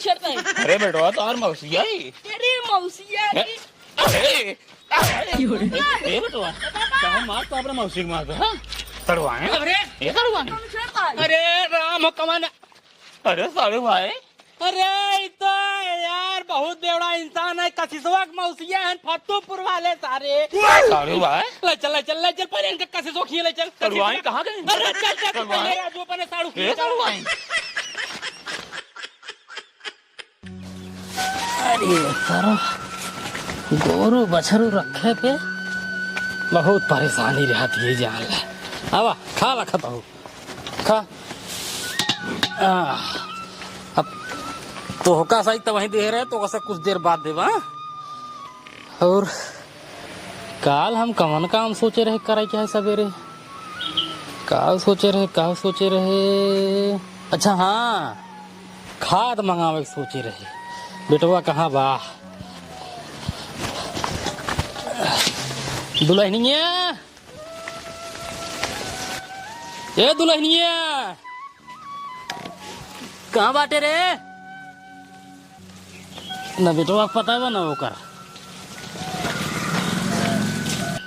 छेड़ता है? अरे बेटवा तुम्हार मौसिया ही। तेरी मौसिया की। अरे ए बेटवा कहाँ मार तो अपने मौसी को मार दो। हाँ तड़वाएं। अरे ये तड़वाएं। कौन छेड़ता है? अरे राम कमाना। अरे साले भाई अरे तो यार बहुत बेवड़ा इंसान है। कसिसवा के मौसिया है फतेहपुर वाले सारे। साले भाई ले चल पहले इनका कसिसो खिए ले चल। तड़वाएं कहाँ गए? अरे चल पहले राजू अपने साड़ू ये खिए तड़वाएं। अरे सर गोरू बछरू रखे पे बहुत परेशानी रहती है जान ले। आवा खा ला खाता हूँ खा। अब तो होका सही तो वहीं दे रहे तो वैसे कुछ देर बाद देवा। और काल हम कमन काम सोचे रहे करे क्या है सवेरे। काल सोचे रहे अच्छा हाँ खाद मंगावे सोचे रहे। बेटवा कहाँ बा? दुल्हनिया ए दुल्हनिया कहाँ बाटे रे? न बेटवा पता बा न ओकर।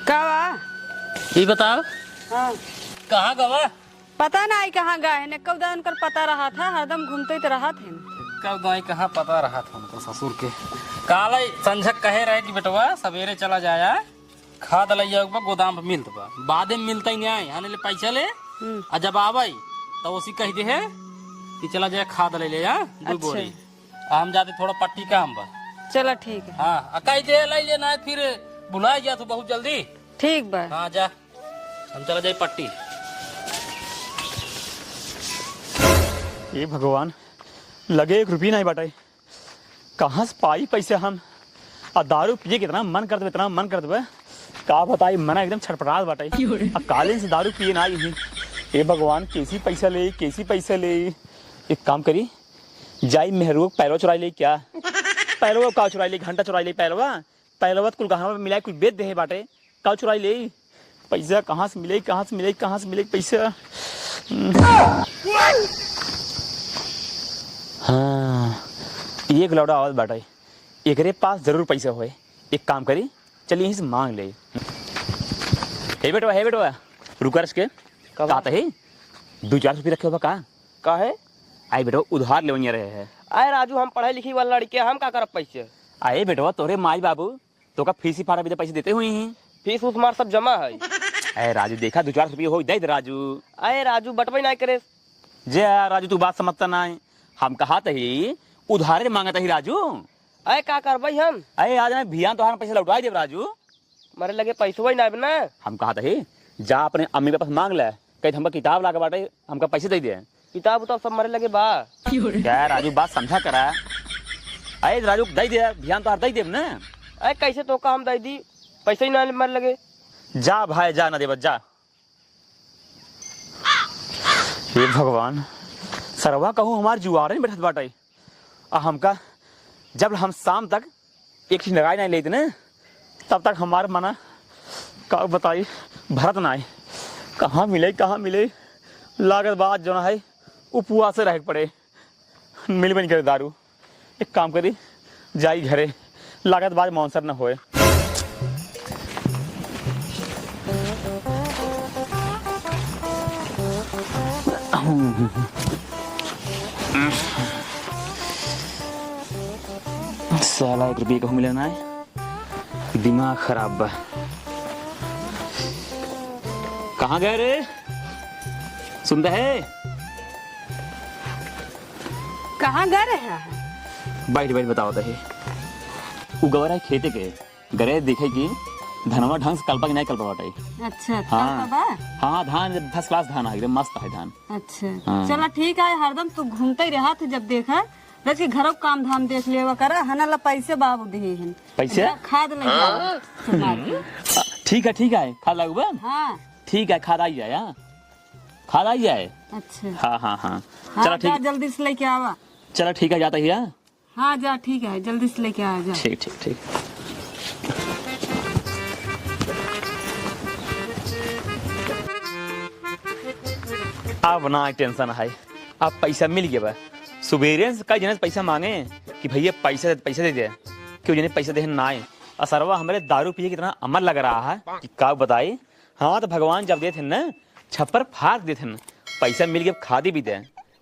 का बा? ये बताओ हाँ। कहाँ गवा? पता नहीं कहाँ गए हैं। कब दिन कर पता रहा था हरदम घूमते तो रहा थे। कब गाय कहाँ पता रहा था उनको ससुर के। काले संझक कहे रहे कि बेटवा सवेरे चला जाया खाद लिया गोदाम पे मिलत बा बाद में मिलता ही नहीं आने ले पैसा ले। और जब आवाई तो उसी कह दे है कि चला जाए खाद ले या दो बोरी। हम जाते थोड़ा पट्टी काम बा। चलो ठीक है। हाँ कह दे ले लेना है फिर बुलाए जा तो बहुत जल्दी। ठीक बा। हाँ जा हम चला जाए पट्टी। ये भगवान लगे 1 रुपये नहीं बटाई कहाँ से पाई पैसे हम। और दारू पिए कितना मन कर दे इतना मन कर दे का बताई मना एकदम छटपटाट बटाई। अब काले से दारू पिए ना ही। हे भगवान कैसी पैसा ले। एक काम करी जाई मेहरू पैरवा चुरा ले क्या? पैरवा का चुरा ले घंटा चुरा ले पैरवा कुल कहाँ मिला कुछ बेच दे बाटे का चुरा ले पैसा कहाँ से मिले पैसा। हाँ एक लौड़ा आवाज बाटाई एकरे पास जरूर पैसा होए। एक काम करी चलिए यहीं से मांग ले। हे बेटवा रुका रस के कहता है 2-4 रुपये रखे हो का है? आई बेटवा उधार ले रहे हैं। आए राजू हम पढ़े लिखी वाला लड़के हम का करब पैसे। आए बेटवा तोरे माई बाबू तो का फीस फाड़ा भी पैसे देते हुए हैं। फीस उस मार सब जमा है। अरे राजू देखा 2-4 रुपये हो दे राजू। आए राजू बटवाई नहीं करे। जे राजू तू बात समझता नहीं। हम कहा ही उधारे मांगता ही राजू। आए का करबई हम? अरे आज मैं भियान तोहार पैसे लौटा दे राजू। मरे लगे पैसो नहीं ना। हम कहा ही जा अपने अम्मी के पास मांग ले कहीं हमका किताब ला के बाटे हमका पैसे दे दे। किताब तो सब मरे लगे बा। क्या राजू बात समझा करा। अरे राजू दे दे भियान तोहार दे देब ना। अरे कैसे तो का हम दे दी पैसे ही ना मरे लगे। जा भाई जा ना देव जा। हे भगवान सरवा कहूँ हमारे जुआरे में बैठत बाटे। हमका जब हम शाम तक एक चीज लगाई नहीं लेते ना तब तक हमारे मना का बताई भरत ना कहाँ मिले लागत बात जो ना है उपवास से रह पड़े मिल बन करे दारू। एक काम करी जाई घरे लागत बात मौसर न होए। साला 1 रुपये कहूँ मिला ना है दिमाग खराब बा। कहाँ गए रे सुनता है? कहाँ गए रहे हैं? बैठ बताओ तो है उगवर है खेते के गरे देखे कि धनवा ढंग से कल्पा कि नहीं कल्पा बाटे। अच्छा हाँ। बा? हाँ धान फर्स्ट क्लास धान है एकदम मस्त है धान। अच्छा हाँ। चलो ठीक है। हरदम तू घूमते ही रहा थे जब देखा कि घरों काम धाम देख लिया करा हना ला पैसे बाबू दिए हैं पैसे खाद नहीं। ठीक है खाद लागू बा। हाँ ठीक है खाद आई जाए। हाँ खाद आई जाए। अच्छा हाँ चलो ठीक जल्दी से लेके आवा। चलो ठीक है जाता ही। हाँ जा ठीक है जल्दी से लेके आ जा। ठीक अब ना टेंशन है अब पैसा मिल गया बा। सुबेरे से कई जने पैसा मांगे कि भैया पैसा दे दे, क्यों जने पैसा देने ना आए। और सरवा हमारे दारू पिए कितना अमर लग रहा है कि का बताई। हाँ तो भगवान जब देते ना छप्पर फाड़ देते न, पैसा मिल गया खादी भी दे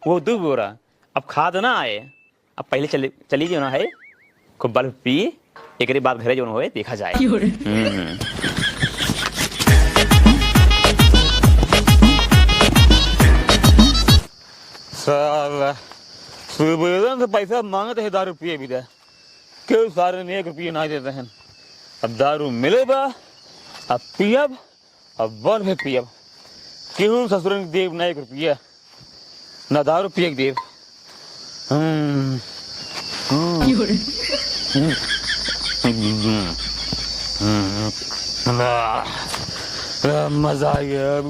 वो 2 बोरा। अब खाद ना आए, अब पहले चली जो ना है खूब बल्ब पी, एक बाद घरे जो हो देखा जाए। सुबह से पैसा मांगते हैं, दारू पिए भी दे, क्यों सारे ने 1 रुपये ना देते हैं। अब दारू मिले बा, अब पियब, अब बल भी पियब, क्यों ससुर देव ना 1 रुपया ना दारू पिए देव। मजा आ गया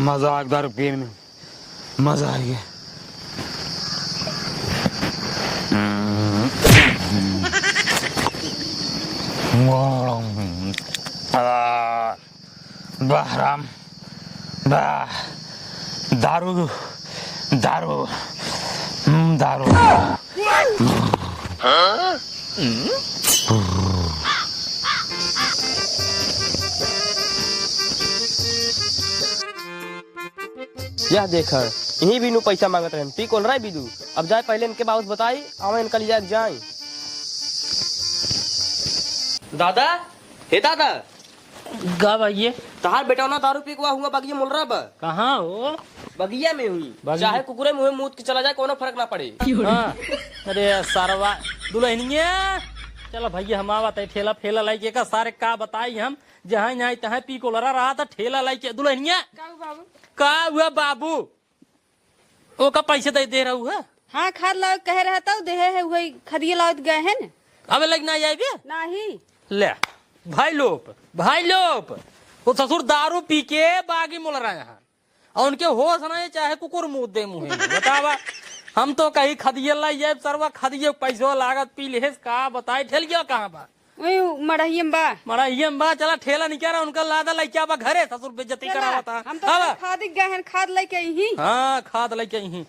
मजा आ, दारू पिए में मजा आ गया। राम दारू दारू दारू यह देख यही भी पैसा मांगत रहे पी कोल रहा बिदू। अब जाए पहले इनके बाबू बताई आवे इनका लिया जाए। दादा हे दादा गा भैया तहार बेटा ना दारू पी के हुआ बगिया मोल रहा बा। कहाँ हो? बगिया में हुई, चाहे कुकुरे मुँह मुँह के चला जाए कोनो फर्क ना पड़े। हाँ। अरे सारवा दुल्हनिया चलो भैया हम आवत है ठेला फेला लाई के का सारे का बताई हम जहाँ यहाँ तहाँ पी को लड़ा रहा था ठेला लाई के। दुल्हनिया का हुआ बाबू वो का पैसे दे रहा है? हाँ खाद लाओ कह रहा था दे है वही खदिए लाओ गए हैं न। अब लग ना जाए नहीं ले भाई लोप वो ससुर दारू पी के बागी मुल रहे हैं और उनके होश नहीं चाहे कुकुर मुँह दे मुँह बतावा। हम तो कहीं खदिए लाई जाए सरवा खदिए पैसो लागत पी ले का बताए ठेल गया कहाँ बा? वही मड़हियम बा चला ठेला नहीं रहा उनका लादा लाई क्या बा घरे ससुर बेइज्जती करा था। हम तो खाद गए हैं खाद लेके ही। हाँ खाद लेके ही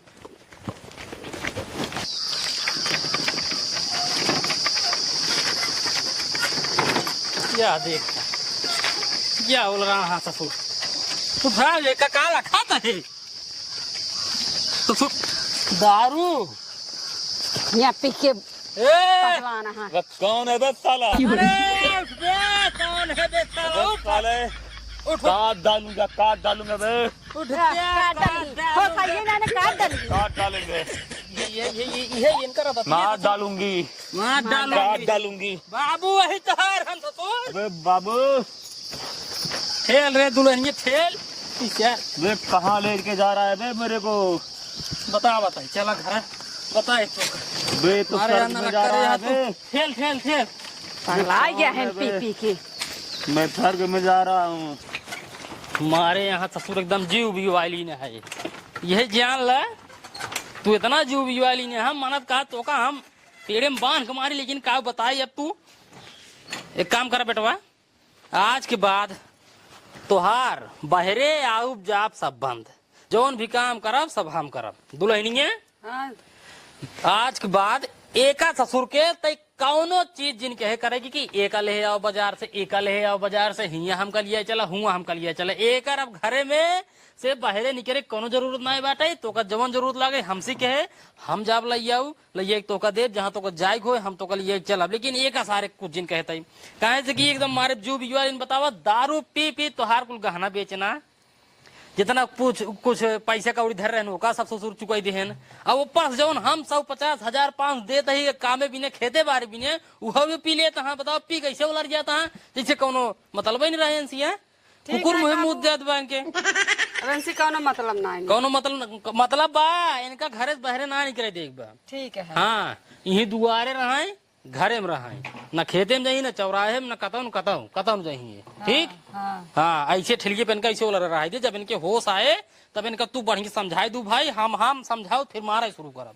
क्या देख क्या बोल रहा है ससुर तू भाई लेकर काला खाता है ससुर दारू यहाँ पी के कौन है बे साला? अरे कौन है बे साला? साले काट डालूंगा बे, उठ काट डालेंगे, ये इनका मार डालूंगी काट डालूंगी। बाबू वही तो हार हम ससुर। अबे बाबू ठेल रे दुल्हनिया ठेल वे कहाँ लेके जा रहा है बे मेरे को? बता चला घर बता बे तो सर में जा रहा है बे। ठेल पगला गया है पी पी के। मैं थर्ग में जा रहा हूँ। हमारे यहाँ ससुर एकदम जीव भी वाली ने है यही जान ल तू इतना जीव भी वाली ने हम मानत कहा तो का हम पेड़े में बांध के मारी लेकिन का बताई। अब तू एक काम कर बेटवा आज के बाद तोहार बहरे आउब जाप सब बंद, जौन भी काम करब सब हम करब। दुल्हनिया आज के बाद एका ससुर के तय कौनो चीज जिन कहे करेगी कि एका ले आओ बाजार से, एका ले आओ बाजार से, हिया हम लिया चला हुआ हम लिया चला। एक अब घरे में से बहरे निकले कोनो जरूरत ना बाटे। तो का जवन जरूरत लागे हमसे कहे हम जाब लइयाऊ लइया तो का देव जहाँ तो का जायक हो हम तो का लिए चलब। लेकिन एक सारे कुछ जिन कहते कहे से कि एकदम मारे जू भी बतावा दारू पी पी तोहार कुल गहना बेचना जितना कुछ पैसे का उधर रहने का सब ससुर चुकाई दे अब ऊपर से जवन हम 150,000 5 देते ही कामे बिने खेते बारे बिने वह भी पी लेता है। बताओ पी कैसे उलर जाता है जैसे कोनो मतलब ही नहीं रहे कुकुर मुहे मुँह दे बैंक के कौनो मतलब ना कौनो मतलब बा इनका घरे बहरे ना निकले देख बा। ठीक है हाँ यही दुआरे रहे घरे में रहे न खेते में जाही न चौराहे में न कतौ जाही ठीक। हाँ ऐसे ठेलिए पे इनका ऐसे उलर रहा है जब इनके होश आए तब इनका तू बढ़िया समझाए दू भाई हम समझाओ फिर मारा शुरू करब।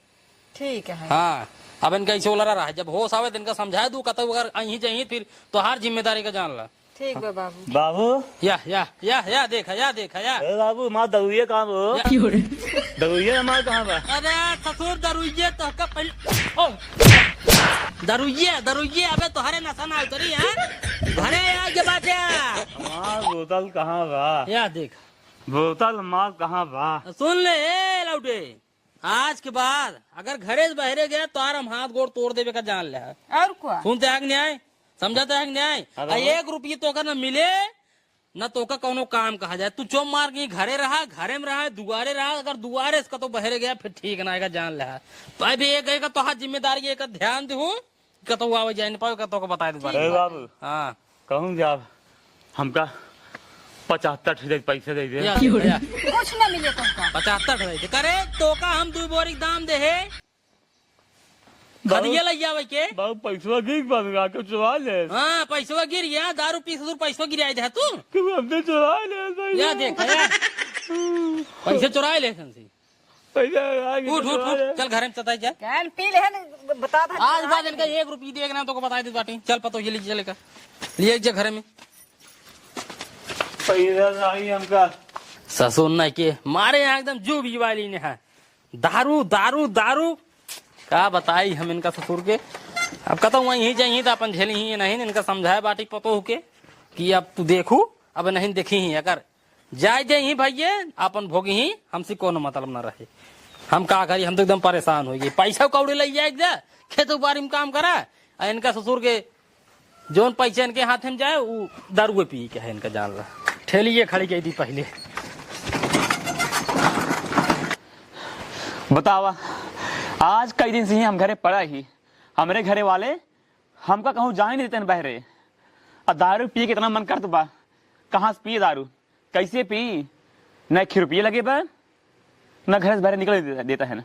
ठीक है हाँ अब इनका ऐसे बोला रहा है, जब होश आवे तो इनका समझाए दू कत अगर अही जही फिर तो हर जिम्मेदारी का जान ला। ठीक बा बाबू। बाबू या देखा या ए बाबू माँ दरुइये कहाँ बो? दरुइये माँ कहाँ बा? अरे ससुर दरुइये तो का पहले ओ दरुइये अबे तुम्हारे नशा ना उतरी है घरे आगे बाटे माँ बोतल कहाँ बा? या देख बोतल माँ कहाँ बा? सुन ले ए लौटे, आज के बाद अगर घरे से बहरे गया तो हम हाथ गोड़ तोड़ देवे का जान ले। और क्या? सुनते है न्याय, समझाते है न्याय। एक रुपये तो का न मिले न तो का कोनो काम कहा जाए। तू चुप मार के घरे रहा, घरे में रहा, दुआरे रहा, अगर दुआरे इसका तो बहरे गया फिर ठीक ना आएगा जान ले। तो अभी एक तो हाथ जिम्मेदारी एक ध्यान दू कतो आवे जाए न पाओ कतो को बता दे बाबू हाँ कहूँ जाब हमका 75 पैसे दे दे। कुछ न मिले तुमका। 75 करे तो का हम 2 बोरी दाम दे है खदिया लग जावे के। बाबू पैसा गिर बंगा के चुरा ले। हाँ पैसा गिर गया, दारू पी ससुर पैसा गिराए जा तू हमने चुरा ले। या देख या पैसे चुराए ले से पैसा उठ उठ उठ चल घर में सताई जा। कैन पी ले न बता दे। आज बाद इनका 1 रुपये देखना तो को बता दे बाटी। चल पतो ये लीजिए लेकर लिए जा घर में। पैसा नहीं हमका। ससुर नहीं के मारे यहाँ एकदम जो भी वाली ने है दारू दारू दारू का बताई हम इनका ससुर के। अब कहता हूँ वहीं जाइए तो अपन झेली ही नहीं इनका समझाए बाटी पतो हो के कि अब तू देखू अब नहीं देखी ही अगर जाए दे ही भैया अपन भोगी ही हमसे कोनो मतलब न रहे। हम का करी, हम तो एकदम परेशान हो गए। पैसा कौड़े ले जाए खेतों बाड़ी में काम करा और इनका ससुर के जोन पैसे इनके हाथ में जाए वो दारू पी के है इनका जान ला। ठेली ये खड़ी गई थी पहले। बतावा आज कई दिन से ही हम घरे पड़ा ही, हमारे घरे वाले हमका कहूँ जाने नहीं देते बहरे। और दारू पी के इतना मन कर बा, कहाँ से पिए दारू, कैसे पी, न 1 रुपये लगे बा न घर से बहरे निकल देता है।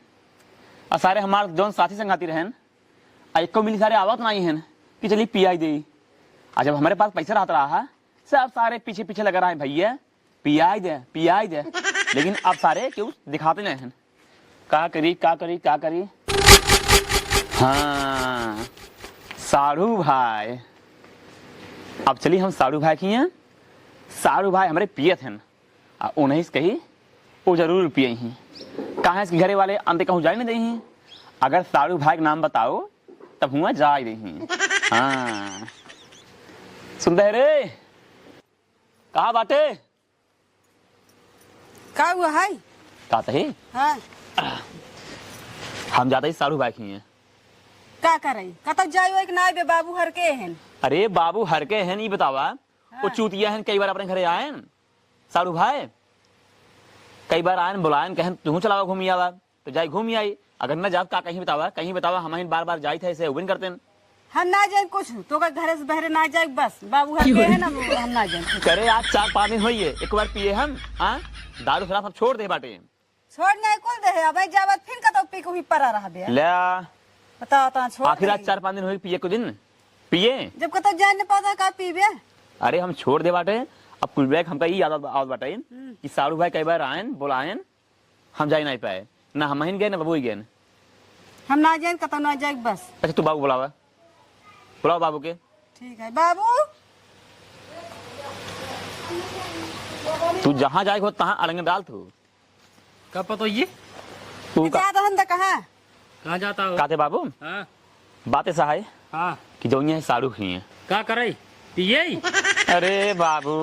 और सारे हमारे जौन साथी संगाती रहन एक को मिली सारे आवत नहीं है कि चलिए पियाई दे। आज जब हमारे पास पैसा रहता रहा सब सारे पीछे पीछे लगा रहा है भैया पियाई दे, लेकिन अब सारे क्यों दिखाते नहीं हैं। का करी हाँ साड़ू भाई। अब चलिए हम साड़ू भाई की हैं, साड़ू भाई हमारे पियत हैं उन्हें कही वो जरूर पिए ही। कहाँ इसके घरे वाले अंत कहूँ जाए नहीं दही। अगर साड़ू भाई का नाम बताओ तब हुआ जा दही। हाँ सुनते रे कहा बाटे का हुआ है? कहते है हाँ हम जाते ही साड़ू भाई की हैं। का करई कतौ जाई कि ना बे बाबू हर के हैं? अरे बाबू हर के हैं नहीं बतावा। वो चूतिया हैं कई बार अपने घरे आए साड़ू भाई, कई बार आए बुलाए कहें तू चलावा घूमी आवा तो जाए घूमी आई। अगर न जात का कहीं बतावा हम बार बार जाई थे ऐसे उबिन करते हैं। हम ना जाए कुछ तो का घरे से बहरे ना जाए बस बाबू हर के है ना हम ना जाए। करे आज 4-5 दिन हुई है एक बार पिए हम। हाँ दारू शराब सब छोड़ दे बाटे। छोड़ नहीं कुल दे अब जावत फिर कतौ पी को ही परा रहा बे। ले बताओ ता छोड़ आखिर आज 4-5 दिन हुई पिए को दिन पिए जब कतौ जान नहीं पाता का पीबे। अरे हम छोड़ दे बाटे। अब कुल बैग हमका ही याद आवत बाटे कि साड़ू भाई कई बार आयन बुलायन हम जा नहीं पाए, ना हम गए ना बाबू गए। हम ना जाए कतौ ना जाए बस। अच्छा तू बाबू बुलाओ बाबू के। ठीक है बाबू तू जहाँ जाए हो तहाँ अड़ंगे डाल तू। कब पतो ये तू का जाता हन कहाँ कहाँ जाता हो? काते बाबू हाँ बातें सहाय हाँ कि जो है साड़ू ही है। का करे पिए अरे बाबू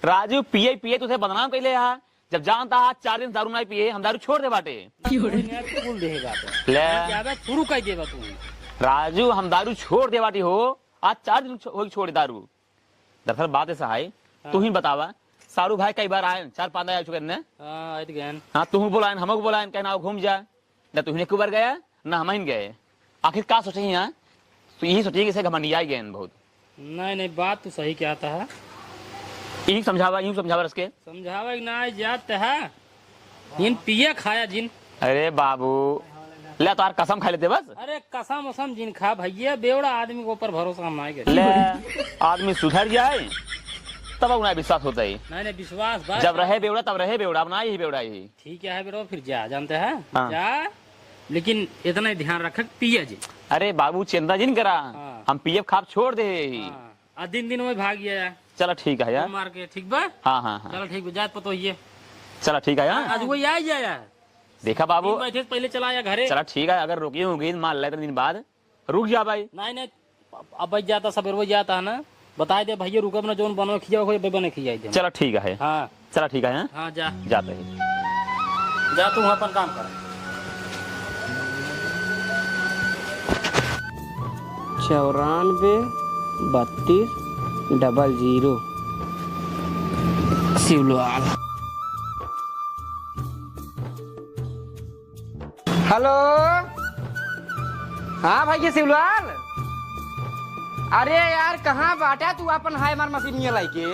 राजू पिए तुझे बदनाम कैले यहाँ। जब जानता 4 दिन दारू नहीं पिए हम दारू छोड़ दे बाटे। बोल देगा ले शुरू कर देगा तू। राजू हम दारू छोड़ दे बाटी हो आज 4 दिन हो छोड़ दारू। दरअसल बात ऐसा है तू ही बतावा साड़ू भाई कई बार आए 4-5 आ चुके ने। हाँ तू बुलाए हमको बुलाए कहना घूम जा न तू एक बार गया न हम गए। आखिर क्या सोचे यहाँ तो यही सोचिए कि घमंडिया गए बहुत। नहीं बात तो सही क्या था यही समझावा रसके समझावा ना जात है जिन पिए खाया जिन। अरे बाबू ले तार कसम खा लेते बस। अरे कसम वसम जिन खा भैया बेवड़ा आदमी के ऊपर भरोसा हम नहीं ले आदमी सुधर जाए तब उन्हें विश्वास होता है। नहीं विश्वास जब रहे बेवड़ा तब रहे बेवड़ा अपना ही बेवड़ा ही। ठीक है बेरो फिर जा जानते हैं हाँ। जा लेकिन इतना ही ध्यान रख पिया जी। अरे बाबू चिंता जिन करा, हाँ। हम पीएफ खाप छोड़ दे। हाँ, दिन दिन में भाग गया यार। चलो ठीक है यार। मार के ठीक बा। हाँ हाँ हाँ चलो ठीक बा, जात पतो ये। चलो ठीक है यार। आज वही आ जाए यार। देखा बाबू, बैठे पहले चला आया घरे। चलो ठीक है, अगर रुकी होगी मान ले 3 दिन बाद रुक जा भाई। नहीं नहीं, अब बच जाता सवेर वो जाता है ना, बता दे भैया रुकब ना, जोन बनो खिया हो बने खिया दे। चलो ठीक है। हाँ चलो ठीक है। हाँ जा जाते हैं। जा, तू अपन काम कर। 94 32 00 शिवलाल। हेलो, हाँ भैया शिवलाल। अरे यार कहाँ बाटा तू अपन हाय मार मशीन लाई के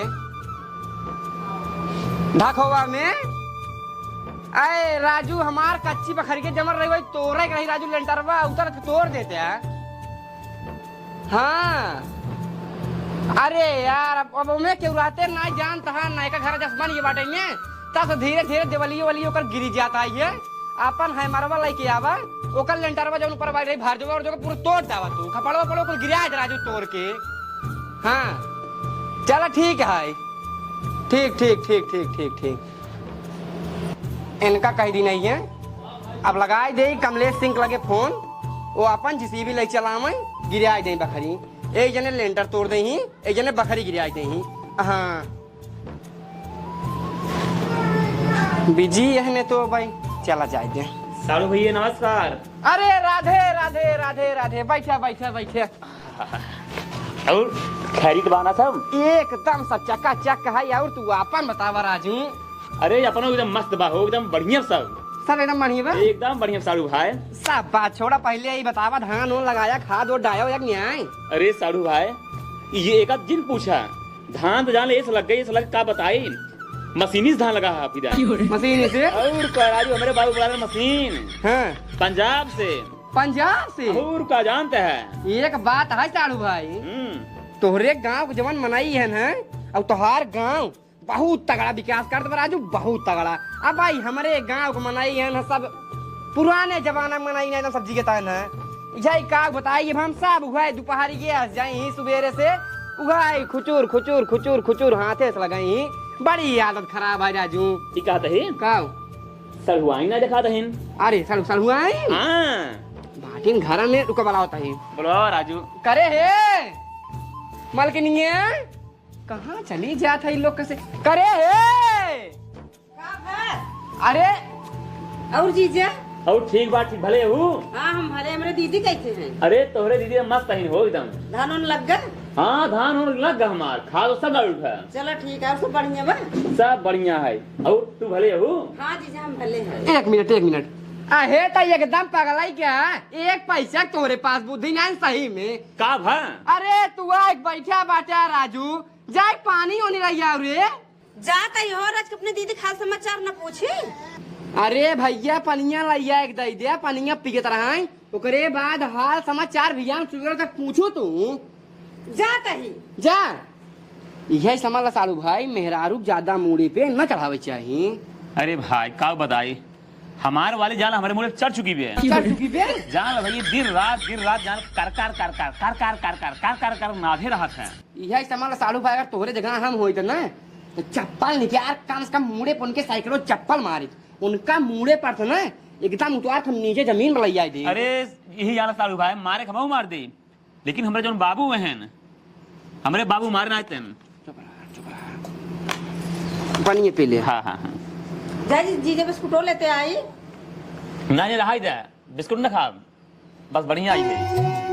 ढाकोवा में? अरे राजू हमार कच्ची बखरी के जमर रही, वही तोड़े रही राजू, लेंटरवा उतर के तोड़ देते हैं। हाँ अरे यार अब मैं क्यों रहते ना जानता है ना का घर जसमान ये बाटे में तब धीरे धीरे देवलियो वाली ओकर गिरी जाता है। ये अपन है मरवा लेके आवा, ओकर लेंटरवा जब ऊपर बैठ रही भार जो पूरा तोड़ दावा, तू खपड़वा पड़ो को गिरा दे राजू तोड़ के। हाँ चलो ठीक है, ठीक ठीक ठीक ठीक ठीक ठीक। इनका कह दी नहीं है, अब लगाए दे कमलेश सिंह लगे फोन, वो अपन जीसीबी ले चलावे गिरा दे बखरी। एक जने लेंटर तोड़ दे ही, एक जने बखरी गिरा दे ही। हाँ बिजी है तो भाई चला जाए दे। सालू भैया नमस्कार। अरे राधे राधे राधे राधे, बैठे बैठे बैठे। और खैरित बाना सब? एकदम सच्चा का चक है। और तू अपन बतावा राजू। अरे अपनो एकदम मस्त बा हो, एकदम बढ़िया सब एकदम बढ़िया बा, एकदम बढ़िया सालू भाई। सब बात छोड़ा, पहले ही बतावा धान उन लगाया, खाद और डाया या न्याय? अरे सालू भाई ये एक आध जिन पूछा, धान तो जान ऐसा लग गई, ऐसा लग का बताई मशीनी से धान लगा है फिदा मशीन से। और राजू हमारे बाबू बुला रहे मशीन। हाँ पंजाब से। पंजाब से? और का जानते है? एक बात है साड़ू भाई, तोहरे गांव के जवन मनाई है ना, अब तोहार गांव बहुत तगड़ा विकास करते राजू, बहुत तगड़ा। अब भाई हमारे गांव को मनाई है ना, सब पुराने जमाना में मनाई है ना, सब्जी के तहन है यही का बताइए। हम सब उगाए दोपहरी के जाए ही सवेरे से उगाए खुचूर खुचूर खुचूर खुचूर हाथे से लगाई। बड़ी आदत खराब है राजू। ठीक कहते हैं का सलहुआई ना दिखाते हैं? अरे सर हुआ है हाँ बाटिन घर में रुका वाला होता है। बोलो राजू। करे हे मलकिनिया कहाँ चली जात है इन लोग कैसे? करे हे अरे और जीजा? और ठीक बात ठीक भले हूँ। हाँ हम भले, हमारे दीदी कैसे हैं? अरे तोहरे दीदी मस्त ही हो एकदम। धान उन लग गए? हाँ धान होने लग गया हमार, खाद सब डाल उठा। चलो ठीक है, और सब बढ़िया बा? सब बढ़िया है। और तू भले हो? हाँ जीजा हम भले हैं। एक मिनट अहे तो एकदम पगलाई क्या, एक पैसा तोरे पास बुद्धि नहीं सही में का भा? अरे तू एक बैठा बाटा राजू, जाए पानी होने रही रे। जाता ही हो राज, अपने दीदी खास समाचार न पूछी। अरे भैया पनिया लैया एक दे दे, पनिया पी तरह ओकरे बाद हाल समाचार भैया सुबह तक पूछो तू। जाता ही जा यही समझ सालू भाई, मेहरारू ज्यादा मूड़ी पे न चढ़ावे चाहिए। अरे भाई का बताई, हमारे वाली जान हमारे मुंह चढ़ चुकी भी है। चढ़ चुकी पे जान भाई दिन रात जान कर कर कर कर कर कर कर कर कर कर कर नाधे रहा था। यही समझ सालू भाई, अगर तोहरे जगह हम होते ना तो चप्पल निकाल कम से कम मुड़े पर उनके साइकिलों चप्पल मारे, उनका मुड़े पर था ना एकदम उतार हम नीचे जमीन पर लैया दे। अरे यही जाना सालू भाई, मारे खमाऊ मार दे, लेकिन हमारे जो बाबू हैं हमारे बाबू मारे ना थे। पानी पी ले। हाँ हाँ हाँ जा जीजा बिस्कुटो लेते आई। ना ये रहा बिस्कुट ना खा, बस बढ़िया आई है।